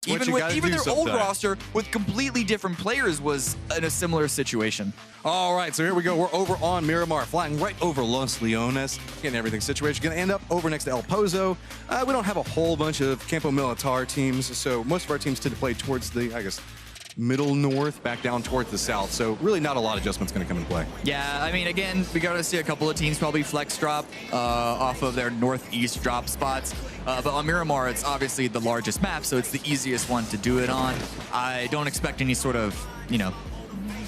Even their old roster with completely different players was in a similar situation. All right, so here we go. We're over on Miramar, flying right over Los Leones, getting everything situated. Going to end up over next to El Pozo. We don't have a whole bunch of Campo Militar teams, so most of our teams tend to play towards the, I guess, middle north, back down towards the south. So really not a lot of adjustments going to come into play. Yeah, I mean, again, we got to see a couple of teams probably flex drop off of their northeast drop spots. But on Miramar, it's obviously the largest map, so it's the easiest one to do it on. I don't expect any sort of, you know,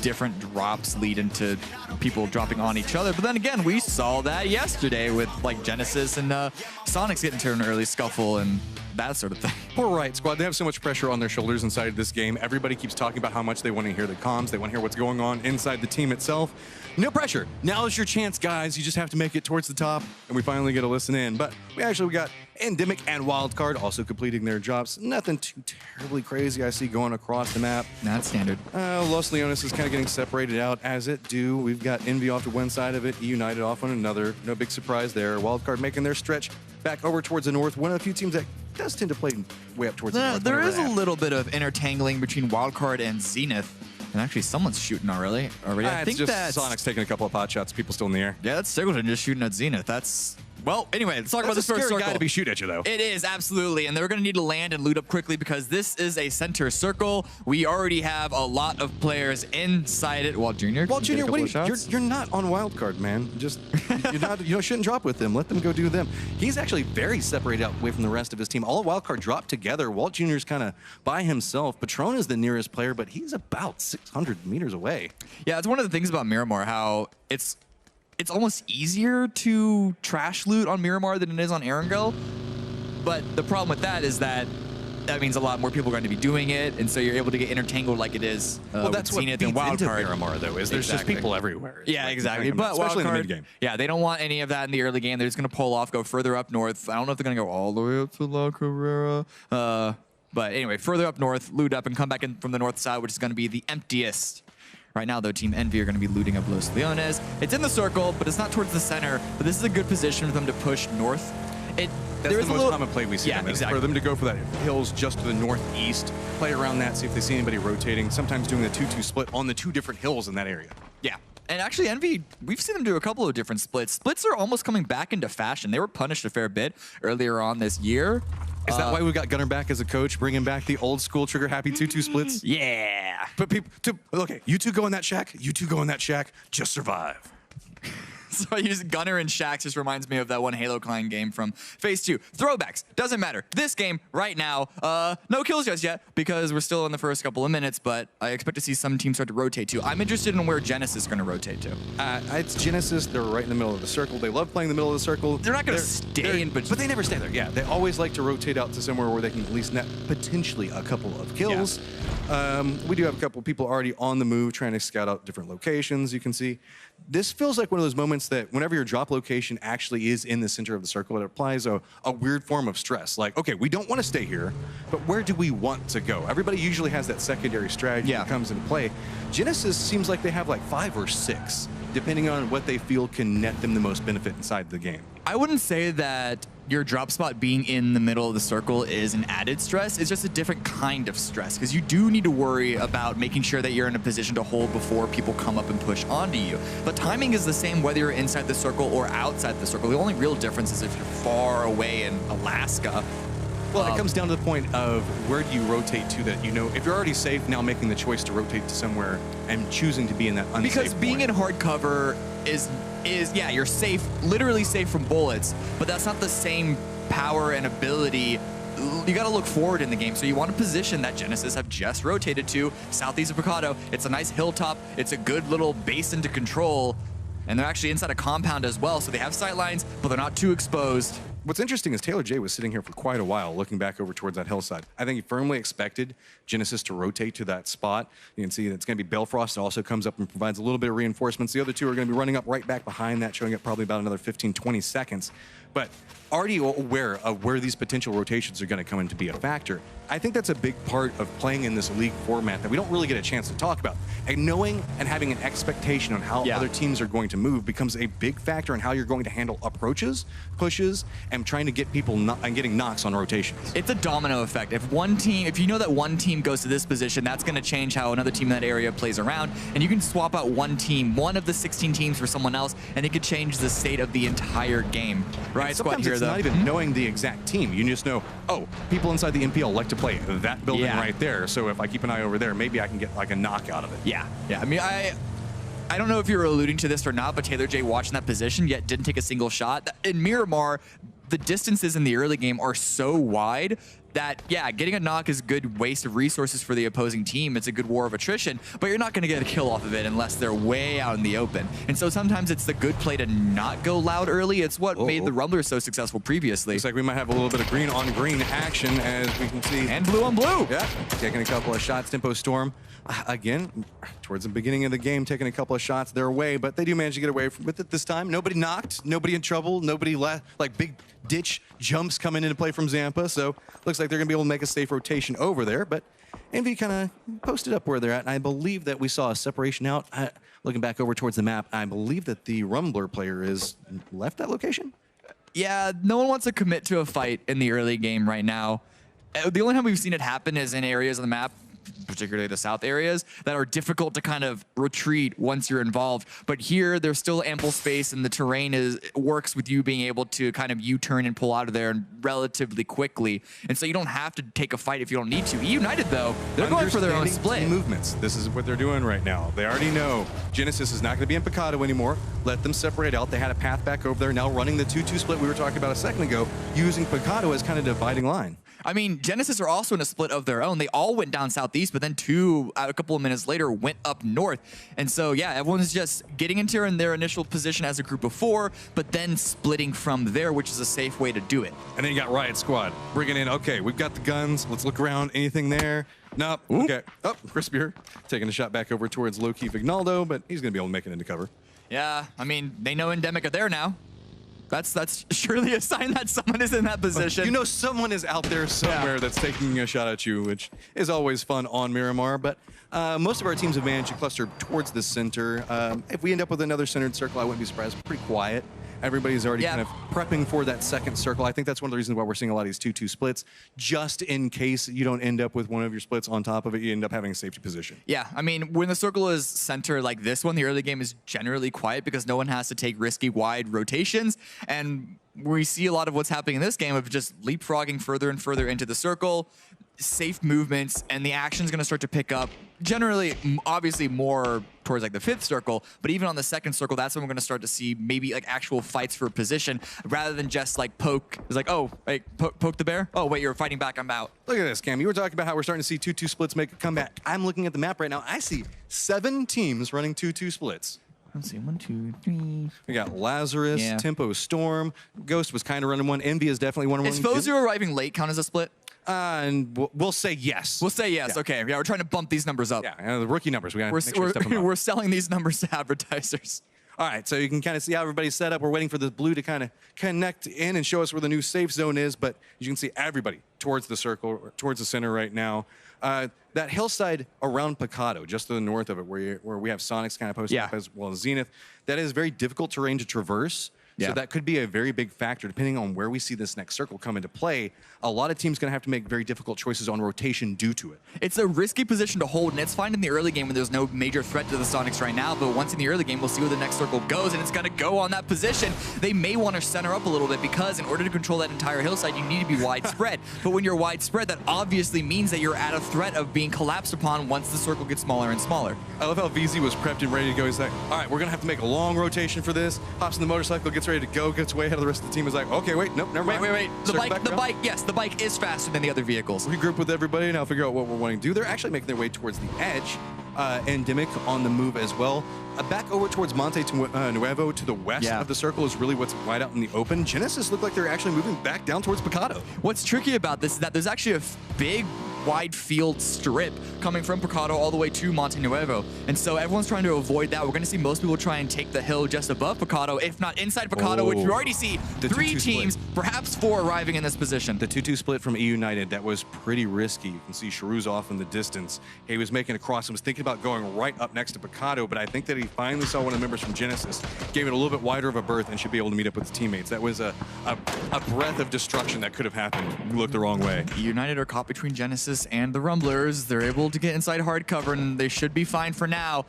different drops lead into people dropping on each other. But then again, we saw that yesterday with like Genesis and Sonics getting into an early scuffle and that sort of thing. Poor Riot Squad. They have so much pressure on their shoulders inside of this game. Everybody keeps talking about how much they want to hear the comms. They want to hear what's going on inside the team itself. No pressure. Now is your chance, guys. You just have to make it towards the top, and we finally get to listen in. But we got Endemic and Wildcard also completing their jobs. Nothing too terribly crazy I see going across the map. Not standard. Los Leones is kind of getting separated out as it do. We've got Envy off to one side of it, United off on another. No big surprise there. Wildcard making their stretch back over towards the north. One of the few teams that does tend to play way up towards the north. There is a little bit of intertangling between Wildcard and Zenith. And actually, someone's shooting already. I think that's Sonic's taking a couple of pot shots. People still in the air. Yeah, that's Singleton just shooting at Zenith. That's... Well, anyway, let's talk about this first circle. Guy to be shooting at you, though. It is, absolutely. And they're going to need to land and loot up quickly because this is a center circle. We already have a lot of players inside it. Walt Jr. Walt Jr., you're not on Wildcard, man. Just you shouldn't drop with them. Let them go do them. He's actually very separated out away from the rest of his team. All of Wildcard dropped together. Walt Jr.'s kind of by himself. Patron is the nearest player, but he's about 600 meters away. Yeah, it's one of the things about Miramar, how it's almost easier to trash loot on Miramar than it is on Erangel. But the problem with that is that means a lot more people are going to be doing it, and so you're able to get intertangled like it is well, that's what Zenith and Wildcard. Miramar, though, is there's just people everywhere. Yeah, like, exactly. But especially Wildcard, in the mid game. Yeah, they don't want any of that in the early game. They're just going to pull off, go further up north. I don't know if they're going to go all the way up to La Carrera. But anyway, further up north, loot up, and come back in from the north side, which is going to be the emptiest. Right now, though, Team Envy are going to be looting up Los Leones. It's in the circle, but it's not towards the center. But this is a good position for them to push north. That's the most common play we see them. Exactly. For them to go for that hills just to the northeast, play around that, see if they see anybody rotating, sometimes doing the 2-2 split on the two different hills in that area. Yeah. And actually, Envy, we've seen them do a couple of different splits. Splits are almost coming back into fashion. They were punished a fair bit earlier on this year. Is that why we got Gunnar back as a coach, bringing back the old school trigger happy 2-2 splits? Yeah. But people, okay, you two go in that shack, you two go in that shack, just survive. So I use Gunnar and Shax, just reminds me of that one Halo Klein game from Phase 2. Throwbacks, doesn't matter. This game, right now, no kills just yet, because we're still in the first couple of minutes, but I expect to see some teams start to rotate to. I'm interested in where Genesis is going to rotate to. It's Genesis, they're right in the middle of the circle. They love playing the middle of the circle. They're not going to stay in, but they never stay there. Yeah, they always like to rotate out to somewhere where they can at least net potentially a couple of kills. Yeah. We do have a couple of people already on the move trying to scout out different locations, you can see. This feels like one of those moments that whenever your drop location actually is in the center of the circle, it applies a weird form of stress. Like, okay, we don't want to stay here, but where do we want to go? Everybody usually has that secondary strategy that comes into play. Genesis seems like they have like 5 or 6, depending on what they feel can net them the most benefit inside the game. I wouldn't say that your drop spot being in the middle of the circle is an added stress. It's just a different kind of stress, because you do need to worry about making sure that you're in a position to hold before people come up and push onto you. But timing is the same whether you're inside the circle or outside the circle. The only real difference is if you're far away in Alaska. Well, it comes down to the point of where do you rotate to that, you know, if you're already safe, now making the choice to rotate to somewhere and choosing to be in that unsafe Because being in hard cover is yeah, you're safe, literally safe from bullets, but that's not the same power and ability. You got to look forward in the game, so you want a position that Genesis have just rotated to, southeast of Picado. It's a nice hilltop. It's a good little basin to control, and they're actually inside a compound as well, so they have sight lines, but they're not too exposed. What's interesting is Taylor J was sitting here for quite a while looking back over towards that hillside. I think he firmly expected Genesis to rotate to that spot. You can see that it's going to be Belfrost that also comes up and provides a little bit of reinforcements. The other two are going to be running up right back behind that, showing up probably about another 15-20 seconds. But already aware of where these potential rotations are going to come in to be a factor. I think that's a big part of playing in this league format that we don't really get a chance to talk about. And knowing and having an expectation on how other teams are going to move becomes a big factor in how you're going to handle approaches, pushes, and and trying to get people and getting knocks on rotations. It's a domino effect. If you know that one team goes to this position, that's going to change how another team in that area plays around. And you can swap out one team, one of the 16 teams for someone else, and it could change the state of the entire game. Right? Sometimes it's not even knowing the exact team. You just know, oh, people inside the NPL like to play that building right there. So if I keep an eye over there, maybe I can get like a knock out of it. Yeah. I mean, I don't know if you're alluding to this or not, but Taylor J watching that position yet didn't take a single shot. In Miramar, the distances in the early game are so wide that, yeah, getting a knock is a good waste of resources for the opposing team. It's a good war of attrition, but you're not going to get a kill off of it unless they're way out in the open. And so sometimes it's the good play to not go loud early. It's what made the Rumblers so successful previously. Looks like we might have a little bit of green on green action, as we can see. And blue on blue. Yeah, taking a couple of shots. Tempo Storm, again, towards the beginning of the game, taking a couple of shots their way, but they do manage to get away with it this time. Nobody knocked, nobody in trouble, nobody like big ditch jumps coming into play from Zampa, so looks like they're going to be able to make a safe rotation over there, but Envy kind of posted up where they're at, and I believe that we saw a separation out. Looking back over towards the map, I believe that the Rumbler player is left that location. Yeah, no one wants to commit to a fight in the early game right now. The only time we've seen it happen is in areas of the map, particularly the south areas, that are difficult to kind of retreat once you're involved. But here, there's still ample space, and the terrain works with you being able to kind of U-turn and pull out of there relatively quickly. And so you don't have to take a fight if you don't need to. United, though, they're going for their own split. Movements. This is what they're doing right now. They already know Genesis is not going to be in Picado anymore. Let them separate out. They had a path back over there. Now running the 2-2 split we were talking about a second ago, using Picado as kind of dividing line. I mean, Genesis are also in a split of their own. They all went down southeast, but then a couple of minutes later, went up north. And so, yeah, everyone's just getting into their initial position as a group of 4, but then splitting from there, which is a safe way to do it. And then you got Riot Squad bringing in, okay, we've got the guns. Let's look around. Anything there? Nope. Oop. Okay. Oh, Crispier taking a shot back over towards low-key Vignaldo, but he's going to be able to make it into cover. Yeah, I mean, they know Endemic are there now. That's surely a sign that someone is in that position. You know someone is out there somewhere that's taking a shot at you, which is always fun on Miramar. But most of our teams have managed to cluster towards the center. If we end up with another centered circle, I wouldn't be surprised. Pretty quiet. Everybody's already kind of prepping for that second circle. I think that's one of the reasons why we're seeing a lot of these 2-2 splits. Just in case you don't end up with one of your splits on top of it, you end up having a safety position. Yeah, I mean, when the circle is center like this one, the early game is generally quiet because no one has to take risky wide rotations. And we see a lot of what's happening in this game of just leapfrogging further and further into the circle, safe movements, and the action's going to start to pick up. Generally, obviously more towards like the 5th circle, but even on the 2nd circle, that's when we're going to start to see maybe like actual fights for position rather than just like poke. It's like, oh, like poke the bear. Oh, wait, you're fighting back. I'm out. Look at this, Cam. You were talking about how we're starting to see 2-2 splits make a comeback. I'm looking at the map right now. I see 7 teams running 2-2 splits. Let's see, 1, 2, 3. We got Lazarus, Tempo Storm. Ghost was kind of running one. Envy is definitely one. Is Fozu arriving late count as a split? And we'll say yes. We'll say yes. Yeah. Okay. Yeah, we're trying to bump these numbers up. Yeah, the rookie numbers. We gotta make sure to step them up. We're selling these numbers to advertisers. All right, so you can kind of see how everybody's set up. We're waiting for the blue to kind of connect in and show us where the new safe zone is, but you can see everybody towards the circle, towards the center right now. That hillside around Picado, just to the north of it, where we have Sonics kind of posted up as well as Zenith, that is very difficult terrain to traverse. So that could be a very big factor, depending on where we see this next circle come into play. A lot of teams going to have to make very difficult choices on rotation due to it. It's a risky position to hold, and it's fine in the early game when there's no major threat to the Sonics right now, but once in the early game, we'll see where the next circle goes, and it's going to go on that position. They may want to center up a little bit because in order to control that entire hillside, you need to be widespread. But when you're widespread, that obviously means that you're at a threat of being collapsed upon once the circle gets smaller and smaller. I love how VZ was prepped and ready to go. He's like, all right, we're going to have to make a long rotation for this. Hops in the motorcycle, gets ready to go, gets way ahead of the rest of the team. Is like, okay, wait, nope, never mind. Wait. The bike, yes, the bike is faster than the other vehicles. Regroup with everybody and now figure out what we're wanting to do. They're actually making their way towards the edge. Endemic on the move as well. Back over towards Monte Nuevo to the west of the circle is really what's wide out in the open. Genesis look like they're actually moving back down towards Picado. What's tricky about this is that there's actually a big wide field strip coming from Picado all the way to Monte Nuevo. And so everyone's trying to avoid that. We're going to see most people try and take the hill just above Picado, if not inside Picado, which we already see The 3 2-2 teams, split. perhaps 4 arriving in this position. The 2-2 split from E United, that was pretty risky. You can see Charouz off in the distance. He was making a cross and was thinking about going right up next to Picado, but I think that he finally saw one of the members from Genesis, gave it a little bit wider of a berth, and should be able to meet up with his teammates. That was a breath of destruction that could have happened. You looked the wrong way. United are caught between Genesis and the Rumblers. They're able to get inside hard cover, and they should be fine for now.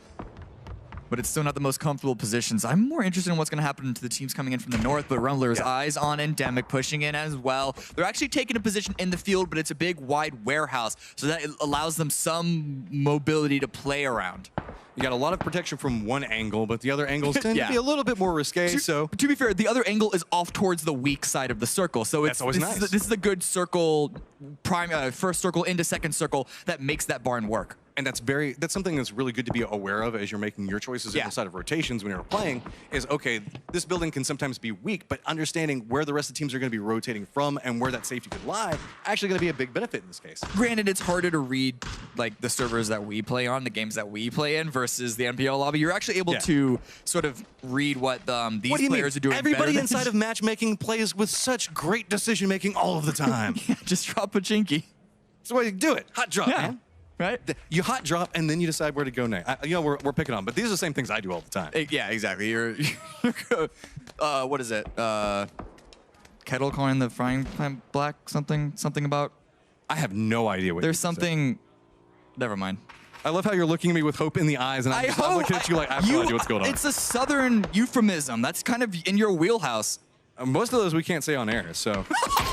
But it's still not the most comfortable positions. I'm more interested in what's going to happen to the teams coming in from the north, but Rumblers, eyes on Endemic, pushing in as well. They're actually taking a position in the field, but it's a big, wide warehouse, so that allows them some mobility to play around. You got a lot of protection from one angle, but the other angles tend to be a little bit more risque, so... To be fair, the other angle is off towards the weak side of the circle, so it's always nice. This is a good circle, first circle into second circle that makes that barn work. And that's something that's really good to be aware of as you're making your choices inside of rotations when you're playing, is, okay, this building can sometimes be weak, but understanding where the rest of the teams are going to be rotating from and where that safety could lie, actually going to be a big benefit in this case. Granted, it's harder to read like the servers that we play on, the games that we play in versus the NPL lobby. You're actually able to sort of read what these players are doing. Everybody better inside of matchmaking plays with such great decision-making all of the time. Just drop a chinky. That's the way you do it. Hot drop, man. Right? You hot drop, and then you decide where to go next. You know, we're picking on, but these are the same things I do all the time. Yeah, exactly. You're what is it? Kettle calling the frying pan black? Something about... I have no idea what There's something... Never mind. I love how you're looking at me with hope in the eyes, and I'm looking at you like, I have no idea what's going on. It's a southern euphemism. That's kind of in your wheelhouse. Most of those we can't say on air, so.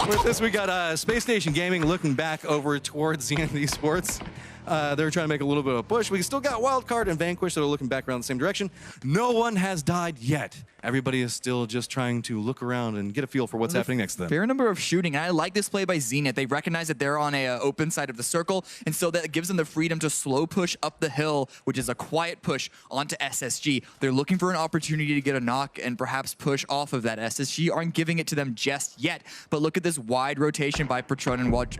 With this, we got Space Station Gaming looking back over towards Zenith Esports. They're trying to make a little bit of a push. We still got Wildcard and Vanquish that are looking back around the same direction. No one has died yet. Everybody is still just trying to look around and get a feel for what's happening next to them. Fair number of shooting. And I like this play by Zenith. They recognize that they're on a open side of the circle, and so that gives them the freedom to slow push up the hill, which is a quiet push onto SSG. They're looking for an opportunity to get a knock and perhaps push off of that. SSG aren't giving it to them just yet, but look at this wide rotation by Patron and Wad.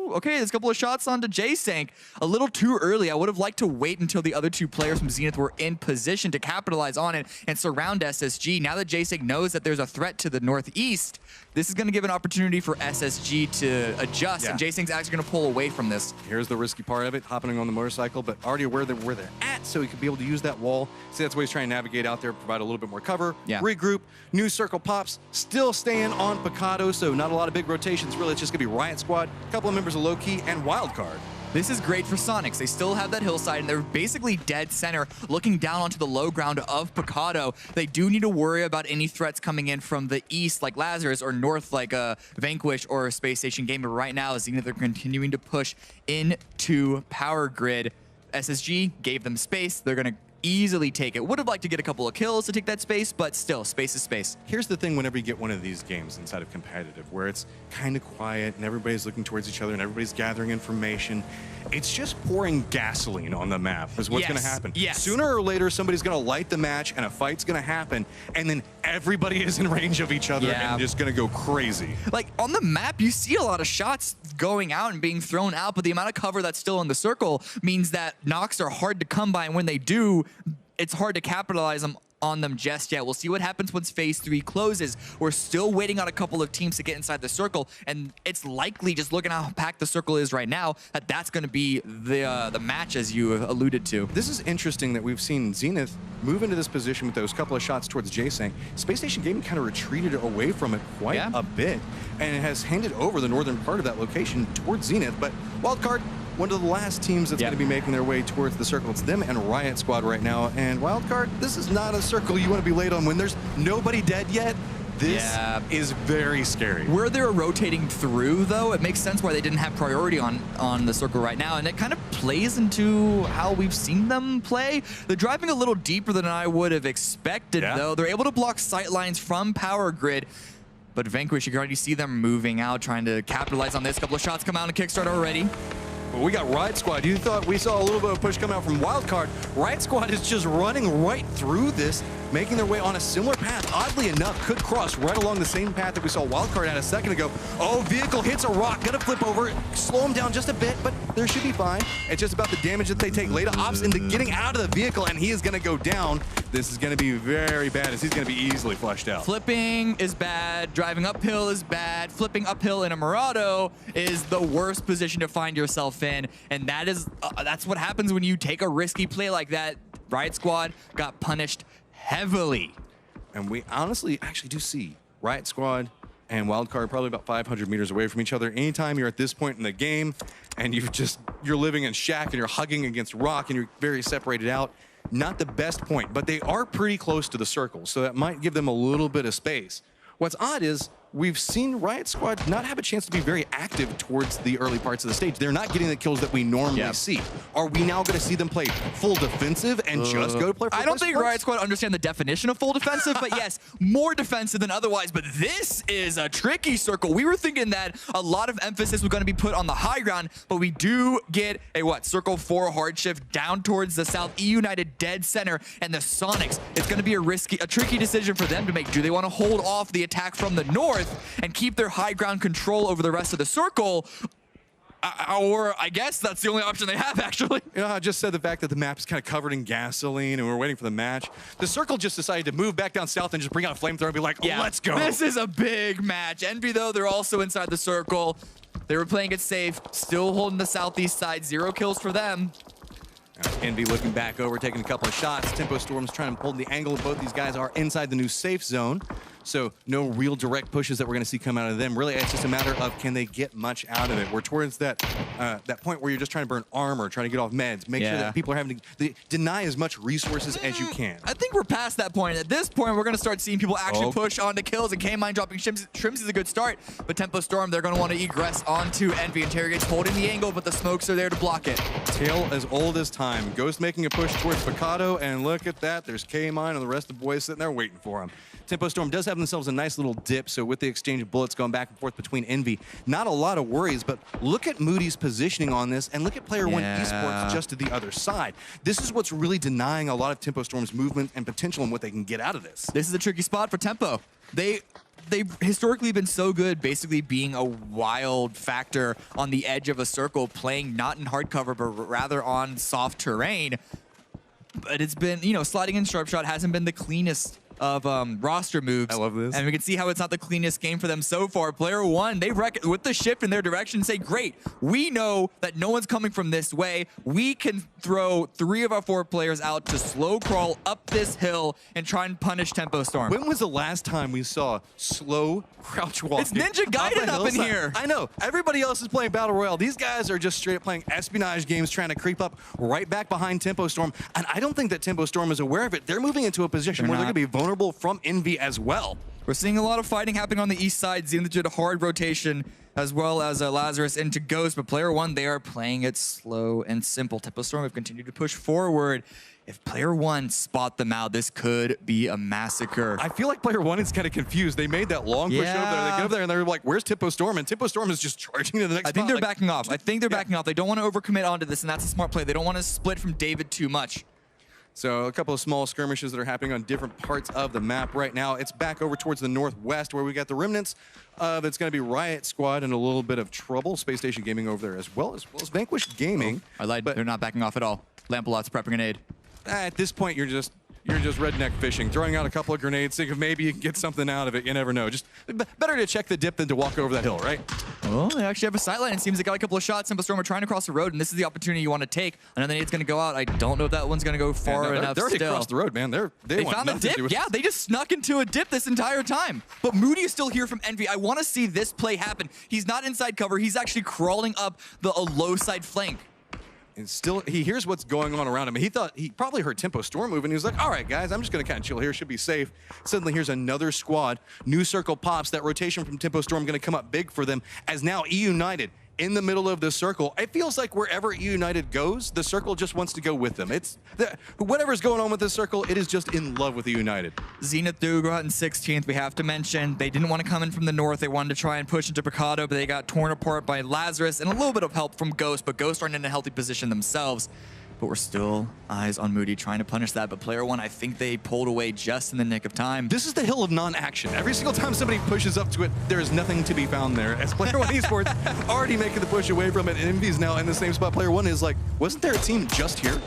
Okay, there's a couple of shots onto J-Sank. A little too early. I would have liked to wait until the other 2 players from Zenith were in position to capitalize on it and surround SSG. Now that J-Sank knows that there's a threat to the northeast, this is going to give an opportunity for SSG to adjust, and J-Sank's actually going to pull away from this. Here's the risky part of it, hopping on the motorcycle, but already aware of where they're at, so he could be able to use that wall. See, that's why he's trying to navigate out there, provide a little bit more cover, regroup, new circle pops, still staying on Picado, so not a lot of big rotations, really. It's just going to be Riot Squad, a couple of members of Low-Key, and Wildcard. This is great for Sonics. They still have that hillside, and they're basically dead center, looking down onto the low ground of Picado. They do need to worry about any threats coming in from the east, like Lazarus, or north, like Vanquish or Space Station Game. But right now, Zenith are continuing to push into Power Grid. SSG gave them space. They're going to easily take it. Would have liked to get a couple of kills to take that space, but still, space is space. Here's the thing whenever you get one of these games inside of competitive, where it's kind of quiet and everybody's looking towards each other and everybody's gathering information, it's just pouring gasoline on the map is what's going to happen. Sooner or later, somebody's going to light the match and a fight's going to happen, and then everybody is in range of each other and just going to go crazy. Like, on the map, you see a lot of shots going out and being thrown out, but the amount of cover that's still in the circle means that knocks are hard to come by, and when they do, it's hard to capitalize on them just yet. We'll see what happens once Phase 3 closes. We're still waiting on a couple of teams to get inside the circle, and it's likely, just looking at how packed the circle is right now, that that's going to be the match, as you alluded to. This is interesting that we've seen Zenith move into this position with those couple of shots towards J-Sank. Space Station Gaming kind of retreated away from it quite a bit, and it has handed over the northern part of that location towards Zenith, but Wildcard, one of the last teams that's going to be making their way towards the circle. It's them and Riot Squad right now. And Wildcard, this is not a circle you want to be late on when there's nobody dead yet. This is very scary. Where they're rotating through, though, it makes sense why they didn't have priority on the circle right now, and it kind of plays into how we've seen them play. They're driving a little deeper than I would have expected, though. They're able to block sight lines from Power Grid, but Vanquish, you can already see them moving out, trying to capitalize on this. A couple of shots come out on Kickstart already. We got Riot Squad. You thought we saw a little bit of push come out from Wildcard. Riot Squad is just running right through this, making their way on a similar path. Oddly enough, could cross right along the same path that we saw Wildcard at a second ago. Oh, vehicle hits a rock, gonna flip over, slow him down just a bit, but there should be fine. It's just about the damage that they take. Leda opts into getting out of the vehicle, and he is gonna go down. This is gonna be very bad, as he's gonna be easily flushed out. Flipping is bad, driving uphill is bad, flipping uphill in a Murado is the worst position to find yourself in, and that's what happens when you take a risky play like that. Riot Squad got punished heavily. And we honestly actually do see Riot Squad and Wildcard probably about 500 meters away from each other. Anytime you're at this point in the game and you're living in shack and you're hugging against rock and you're very separated out, not the best point, but they are pretty close to the circle, so that might give them a little bit of space. What's odd is we've seen Riot Squad not have a chance to be very active towards the early parts of the stage. They're not getting the kills that we normally see. Are we now going to see them play full defensive and just go to play for I don't think Riot Squad understand the definition of full defensive, but yes, more defensive than otherwise. But this is a tricky circle. We were thinking that a lot of emphasis was going to be put on the high ground, but we do get a circle 4 hard shift down towards the south. E United dead center, and the Sonics. It's going to be a tricky decision for them to make. Do they want to hold off the attack from the north and keep their high ground control over the rest of the circle? Or I guess that's the only option they have, actually. You know, I just said the fact that the map is kind of covered in gasoline and we're waiting for the match. The circle just decided to move back down south and just bring out a flamethrower and be like, let's go. This is a big match. Envy, though, they're also inside the circle. They were playing it safe, still holding the southeast side. 0 kills for them. Envy looking back over, taking a couple of shots. Tempo Storm's trying to hold the angle. Both these guys are inside the new safe zone, so no real direct pushes that we're going to see come out of them. Really, it's just a matter of can they get much out of it. We're towards that point where you're just trying to burn armor, trying to get off meds, make sure that people are having to deny as much resources as you can. I think we're past that point. At this point, we're going to start seeing people actually push onto kills, and K-Mine dropping Shrimps is a good start, but Tempo Storm, they're going to want to egress onto Envy. Interrogates holding the angle, but the smokes are there to block it. Tale as old as time. Ghost making a push towards Picado, and look at that. There's K-Mine and the rest of the boys sitting there waiting for him. Tempo Storm does have themselves a nice little dip, so with the exchange of bullets going back and forth between Envy, not a lot of worries, but look at Moody's positioning on this, and look at Player One Esports just to the other side. This is what's really denying a lot of Tempo Storm's movement and potential and what they can get out of this. This is a tricky spot for Tempo. They've historically been so good basically being a wild factor on the edge of a circle, playing not in hard cover, but rather on soft terrain. But it's been, sliding in sharp shot hasn't been the cleanest of roster moves. I love this. And we can see how it's not the cleanest game for them so far. Player One, they with the shift in their direction, say, great, we know that no one's coming from this way. We can throw 3 of our 4 players out to slow crawl up this hill and try and punish Tempo Storm. When was the last time we saw slow crouch walk? It's Ninja Gaiden up in here. I know. Everybody else is playing Battle Royale. These guys are just straight up playing espionage games, trying to creep up right back behind Tempo Storm. And I don't think that Tempo Storm is aware of it. They're moving into a position where they're going to be vulnerable from Envy as well. We're seeing a lot of fighting happening on the east side. Zenith did a hard rotation, as well as Lazarus into Ghost. But Player One, they are playing it slow and simple. Tempo Storm have continued to push forward. If Player One spot them out, this could be a massacre. I feel like Player One is kind of confused. They made that long push over there. They get up there and they're like, where's Tempo Storm? And Tempo Storm is just charging to the next I think spot. they're backing off. I think they're backing off. They don't want to overcommit onto this, and that's a smart play. They don't want to split from David too much. So a couple of small skirmishes that are happening on different parts of the map right now. It's back over towards the northwest where we got the remnants of it's going to be Riot Squad and a little bit of trouble. Space Station Gaming over there as well as Vanquish Gaming. I lied. They're not backing off at all. Lampalot's prepping a nade. At this point, you're just redneck fishing, throwing out a couple of grenades, think of maybe you can get something out of it. You never know. Just better to check the dip than to walk over that hill, right? Well, they actually have a sightline. It seems they got a couple of shots. Tempo Storm are trying to cross the road, and this is the opportunity you want to take. Another nade's going to go out. I don't know if that one's going to go far enough. They're already still. across the road, man. They found a dip. Yeah, they just snuck into a dip this entire time. But Moody is still here from Envy. I want to see this play happen. He's not inside cover. He's actually crawling up the low side flank. And still, he hears what's going on around him. He probably heard Tempo Storm move, and he was like, all right, guys, I'm just going to kind of chill here. Should be safe. Suddenly, here's another squad. New circle pops. That rotation from Tempo Storm going to come up big for them as now E United in the middle of the circle. It feels like wherever E United goes, the circle just wants to go with them. Whatever's going on with this circle, it is just in love with E United. Zenith do go out in 16th. We have to mention they didn't want to come in from the north. They wanted to try and push into Picado, but they got torn apart by Lazarus and a little bit of help from Ghost, but Ghost aren't in a healthy position themselves. but we're still eyes on Moody trying to punish that. But player one, I think they pulled away just in the nick of time. This is the hill of non-action. Every single time somebody pushes up to it, there is nothing to be found there. As player one esports already making the push away from it, and Envy's now in the same spot. Player one is like, wasn't there a team just here?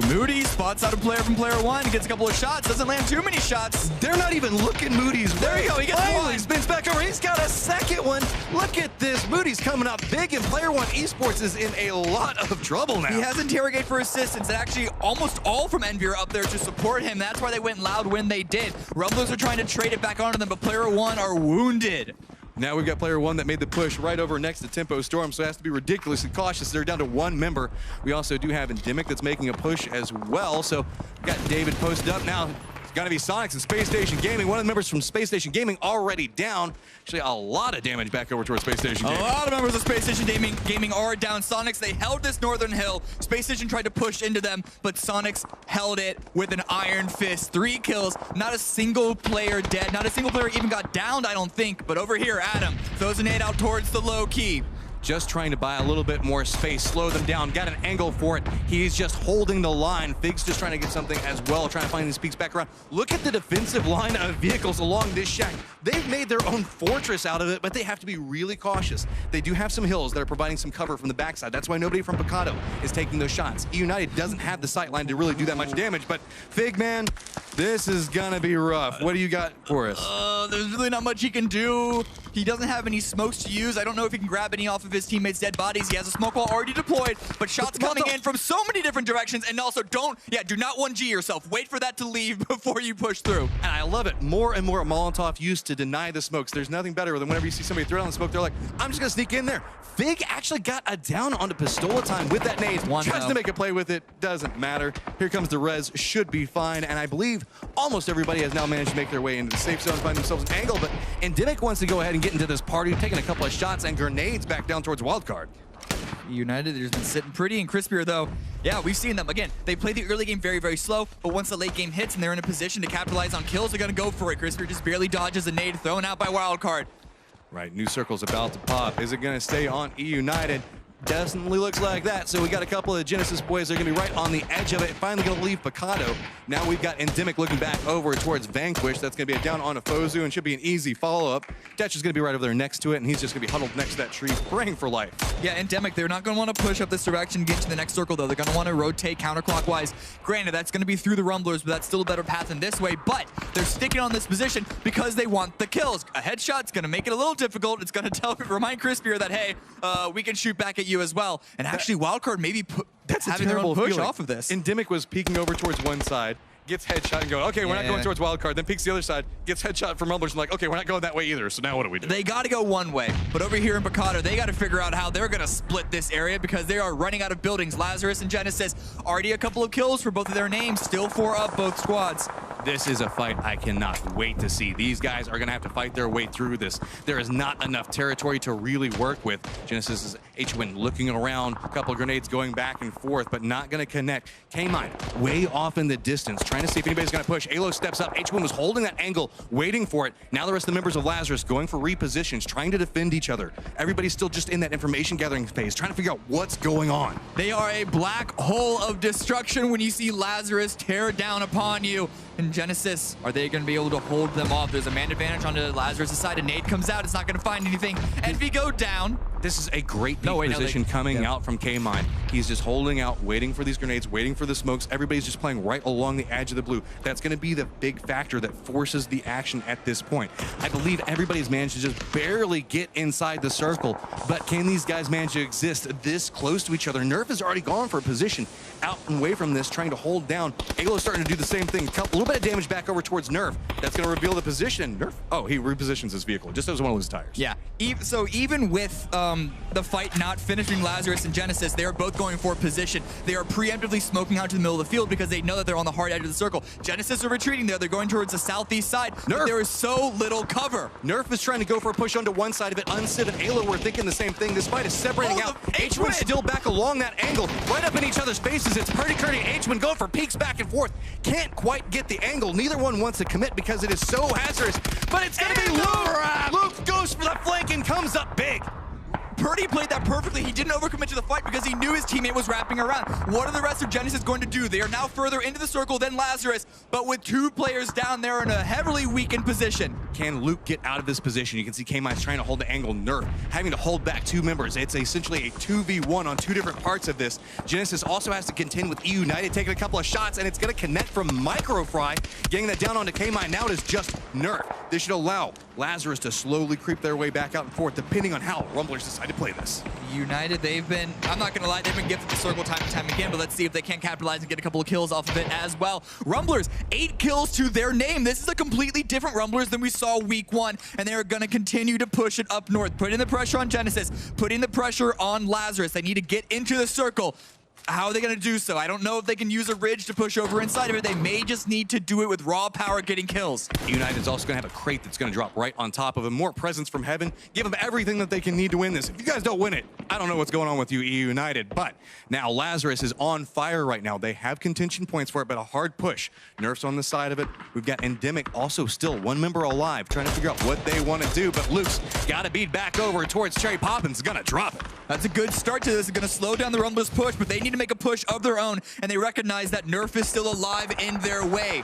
Moody spots out a player from player one, gets a couple of shots, doesn't land too many shots. They're not even looking Moody's way. There you go, he gets one. Spins back over, he's got a second one. Look at this, Moody's coming up big, and player one esports is in a lot of trouble now. He has Interrogate for assistance, and actually almost all from Envy are up there to support him. That's why they went loud when they did. Rumblers are trying to trade it back onto them, but player one are wounded. Now we've got player one that made the push right over next to Tempo Storm, so it has to be ridiculously cautious. They're down to one member. We also do have Endemic that's making a push as well, so we've got David posted up now. Got to be Sonics and Space Station Gaming. One of the members from Space Station Gaming already down. Actually, a lot of damage back over towards Space Station Gaming. A lot of members of Space Station Gaming are down. Sonics, they held this northern hill. Space Station tried to push into them, but Sonics held it with an iron fist. 3 kills, not a single player dead. Not a single player even got downed, I don't think. But over here, Adam throws a nade out towards the low key. Just trying to buy a little bit more space, slow them down, got an angle for it. He's just holding the line. Fig's just trying to get something as well, trying to find these peaks back around. Look at the defensive line of vehicles along this shack. They've made their own fortress out of it, but they have to be really cautious. They do have some hills that are providing some cover from the backside. That's why nobody from Picado is taking those shots. E United doesn't have the sight line to really do that much damage, but Fig, man, this is gonna be rough. What do you got for us? There's really not much he can do. He doesn't have any smokes to use. I don't know if he can grab any off of his teammates' dead bodies. He has a smoke wall already deployed, but shots coming in from so many different directions. And also do not 1G yourself. Wait for that to leave before you push through. And I love it. More and more Molotov used to deny the smokes. There's nothing better than whenever you see somebody throw down the smoke, they're like, I'm just gonna sneak in there. Fig actually got a down onto Pistola time with that nade. Tries to make a play with it, doesn't matter. Here comes the res, should be fine. And I believe almost everybody has now managed to make their way into the safe zone, find themselves an angle, but Endemic wants to go ahead and get into this party, taking a couple of shots and grenades back down towards Wildcard. United has been sitting pretty, and Crispier, though, yeah, we've seen them. Again, they play the early game very, very slow, but once the late game hits and they're in a position to capitalize on kills, they're going to go for it. Crispier just barely dodges a nade thrown out by Wildcard. Right, new circle's about to pop. Is it going to stay on E United? Definitely looks like that. So we got a couple of Genesis boys. They're going to be right on the edge of it. Finally going to leave Picado. Now we've got Endemic looking back over towards Vanquish. That's going to be a down on a Fozu and should be an easy follow-up. Tetch is going to be right over there next to it, and he's just going to be huddled next to that tree, praying for life. Yeah, Endemic, they're not going to want to push up this direction, get to the next circle, though. They're going to want to rotate counterclockwise. Granted, that's going to be through the Rumblers, but that's still a better path than this way. But they're sticking on this position because they want the kills. A headshot's going to make it a little difficult. It's going to remind Crispier that, hey, we can shoot back at you as well. And actually, Wildcard maybe that's having their own push off of this. Endemic was peeking over towards one side, gets headshot and going, okay, we're not going towards Wildcard, then peeks the other side, gets headshot from Rumblers and like, okay, we're not going that way either, so now what do we do? They got to go one way, but over here in Picado, they got to figure out how they're going to split this area because they are running out of buildings. Lazarus and Genesis, already a couple of kills for both of their names, still 4 up both squads. This is a fight I cannot wait to see. These guys are going to have to fight their way through this. There is not enough territory to really work with. Genesis is H-Win looking around, a couple of grenades going back and forth, but not going to connect. K-Mine way off in the distance, trying to see if anybody's going to push. Alo steps up. H-Win was holding that angle, waiting for it. Now the rest of the members of Lazarus going for repositions, trying to defend each other. Everybody's still just in that information gathering phase, trying to figure out what's going on. They are a black hole of destruction when you see Lazarus tear down upon you. And Genesis, are they going to be able to hold them off? There's a man advantage on the Lazarus' side. A nade comes out. It's not going to find anything. Envy go down. This is a great position coming out from K-Mine. He's just holding out, waiting for these grenades, waiting for the smokes. Everybody's just playing right along the edge of the blue. That's going to be the big factor that forces the action at this point. I believe everybody's managed to just barely get inside the circle, but can these guys manage to exist this close to each other? Nerf has already gone for a position out and away from this, trying to hold down. Alo's starting to do the same thing. A little bit of damage back over towards Nerf. That's going to reveal the position. Nerf, oh, he repositions his vehicle. Just doesn't want to lose tires. Yeah, so even with the fight not finishing Lazarus and Genesis, they are both going for position. They are preemptively smoking out to the middle of the field because they know that they're on the hard edge of the circle. Genesis are retreating there. They're going towards the southeast side. Nerf. There is so little cover. Nerf is trying to go for a push onto one side of it. Unsid and Alo were thinking the same thing. This fight is separating out. H-Win still back along that angle, right up in each other's faces. It's Purdy-Curdy. H-Win going for peeks back and forth. Can't quite get the angle. Neither one wants to commit because it is so hazardous, but it's going to be Luke. Luke goes for the flank and comes up big. Purdy played that perfectly. He didn't overcommit to the fight because he knew his teammate was wrapping around. What are the rest of Genesis going to do? They are now further into the circle than Lazarus, but with 2 players down there in a heavily weakened position. Can Luke get out of this position? You can see K-Mine's trying to hold the angle. Nerf having to hold back 2 members. It's essentially a 2v1 on 2 different parts of this. Genesis also has to contend with E United, taking a couple of shots, and it's going to connect from Microfry, getting that down onto K-Mine. Now it is just Nerf. This should allow Lazarus to slowly creep their way back out and forth, depending on how Rumblers decide to play this. United, they've been, I'm not going to lie, they've been gifted the circle time and time again, but let's see if they can capitalize and get a couple of kills off of it as well. Rumblers, 8 kills to their name. This is a completely different Rumblers than we saw week 1, and they are going to continue to push it up north, putting the pressure on Genesis, putting the pressure on Lazarus. They need to get into the circle. How are they going to do so? I don't know if they can use a ridge to push over inside of it. They may just need to do it with raw power getting kills. United's also going to have a crate that's going to drop right on top of them. More presence from heaven. Give them everything that they can need to win this. If you guys don't win it, I don't know what's going on with you, E United. But now Lazarus is on fire right now. They have contention points for it, but a hard push. Nerf's on the side of it. We've got Endemic also still 1 member alive, trying to figure out what they want to do. But Luke's got to beat back over towards Cherry Poppins. Going to drop it. That's a good start to this. It's going to slow down the Rumblers' push, but they need to make a push of their own, and they recognize that Nerf is still alive in their way.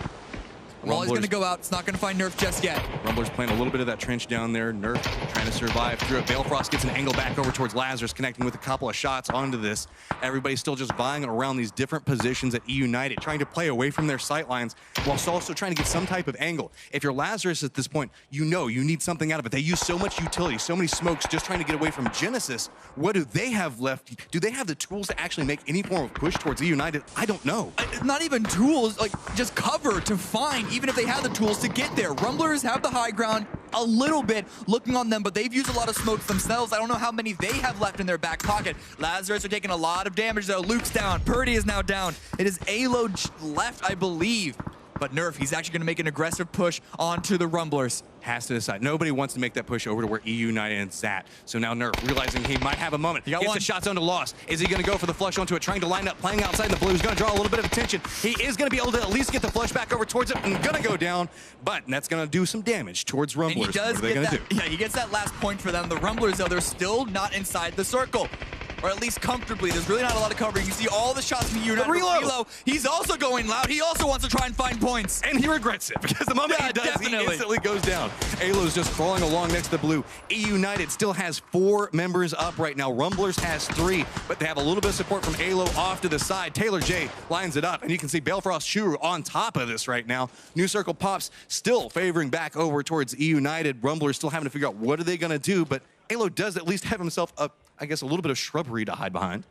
Wally's going to go out. It's not going to find Nerf just yet. Rumblers playing a little bit of that trench down there. Nerf trying to survive through it. Balefrost gets an angle back over towards Lazarus, connecting with a couple of shots onto this. Everybody's still just vying around these different positions at E United, trying to play away from their sight lines, whilst also trying to get some type of angle. If you're Lazarus at this point, you know you need something out of it. They use so much utility, so many smokes, just trying to get away from Genesis. What do they have left? Do they have the tools to actually make any form of push towards E United? I don't know. Not even tools, like just cover to find, even if they have the tools to get there. Rumblers have the high ground a little bit looking on them, but they've used a lot of smokes themselves. I don't know how many they have left in their back pocket. Lazarus are taking a lot of damage though. Luke's down. Purdy is now down. It is Alo left, I believe. But Nerf, he's actually going to make an aggressive push onto the Rumblers. Has to decide. Nobody wants to make that push over to where E United is at. So now Nerf, realizing he might have a moment, he got gets one. The shot zone to loss. Is he going to go for the flush onto it, trying to line up, playing outside the blue? He's going to draw a little bit of attention. He is going to be able to at least get the flush back over towards it and going to go down, but that's going to do some damage towards Rumblers. And he does what are they going to do? Yeah, he gets that last point for them. The Rumblers, though, they're still not inside the circle. Or at least comfortably. There's really not a lot of cover. You can see all the shots from United. Reload. He's also going loud. He also wants to try and find points. And he regrets it, because the moment he does, definitely. he instantly goes down. Alo's just crawling along next to the blue. E United still has 4 members up right now. Rumblers has 3, but they have a little bit of support from Alo off to the side. Taylor J lines it up, and you can see Balefrost Shuru on top of this right now. New Circle Pops still favoring back over towards E United. Rumblers still having to figure out what are they going to do, but Alo does at least have himself up, I guess, a little bit of shrubbery to hide behind.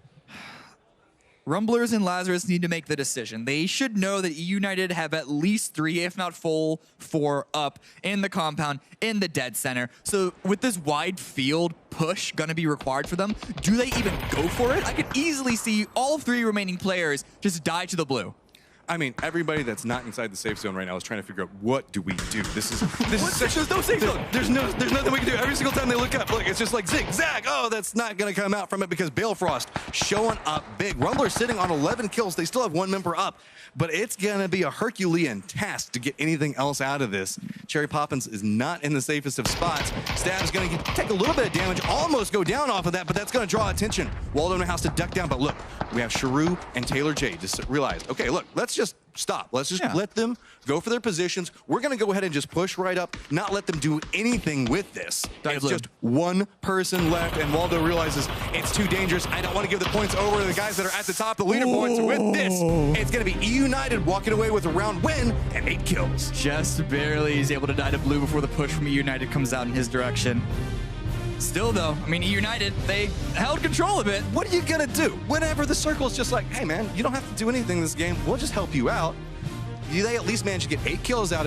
Rumblers and Lazarus need to make the decision. They should know that E United have at least 3, if not full 4 up in the compound, in the dead center. So with this wide field push going to be required for them, do they even go for it? I could easily see all 3 remaining players just die to the blue. I mean, everybody that's not inside the safe zone right now is trying to figure out, what do we do? There's no safe zone. There's nothing we can do. Every single time they look up, look, it's just like zigzag. Oh, that's not going to come out from it because Balefrost showing up big. Rumbler sitting on 11 kills. They still have 1 member up, but it's going to be a Herculean task to get anything else out of this. Cherry Poppins is not in the safest of spots. Stab's going to take a little bit of damage, almost go down off of that, but that's going to draw attention. Waldo has to duck down, but look, we have Shuru and Taylor J. Just realize, okay, look, let's just stop. Let's just let them go for their positions. We're going to go ahead and just push right up, not let them do anything with this. It's just 1 person left, and Waldo realizes it's too dangerous. I don't want to give the points over to the guys that are at the top of the leaderboards. With this, it's going to be E United walking away with a round win and 8 kills. Just barely. He's able to die to blue before the push from E United comes out in his direction. Still, though, I mean, E United, they held control of it. What are you going to do? Whenever the circle's just like, hey, man, you don't have to do anything in this game. We'll just help you out. They at least managed to get 8 kills out of it.